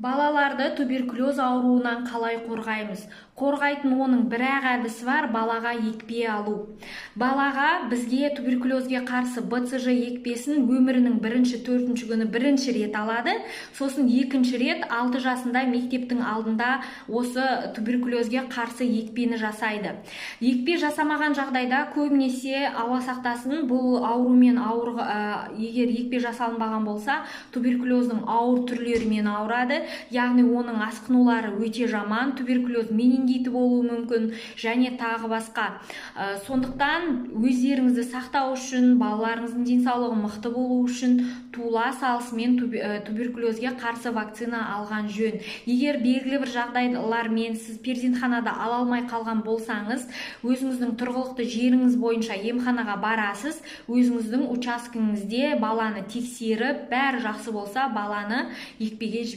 Балаларды туберкулез ауруынан қалай қорғаймыз? Қорғайтын оның бір-ақ әдісі бар, балаға екпе алу. Балаға бізге туберкулезге қарсы БЦЖ екпесін өмірінің бірінші-төртінші күні бірінші рет алады. Сосын екінші рет 6 жасында мектептің алдында осы туберкулезге қарсы екпені жасайды. Екпе жасамаған жағдайда көбінесе ауа сақтасын, бұл аурумен егер екпе жасалынбаған болса, туберкулездің ауыр түрлерімен ауырады. Яғни оның асқынулары өте жаман, туберкулез менингиті болуы мүмкін және тағы басқа. Сондықтан өздеріңізді сақтау үшін, балаларыңыздың денсаулығы мықты болу үшін туыла салысымен туберкулезге қарсы вакцина алған жөн. Егер белгілі бір жағдайлармен сіз перзентханада ала алмай қалған болсаңыз, өзіңіздің тұрғылықты жеріңіз бойынша емханаға барасыз, өзіңіздің учаскеңізде баланы тексеріп, бәрі жақсы болса, баланы екпеге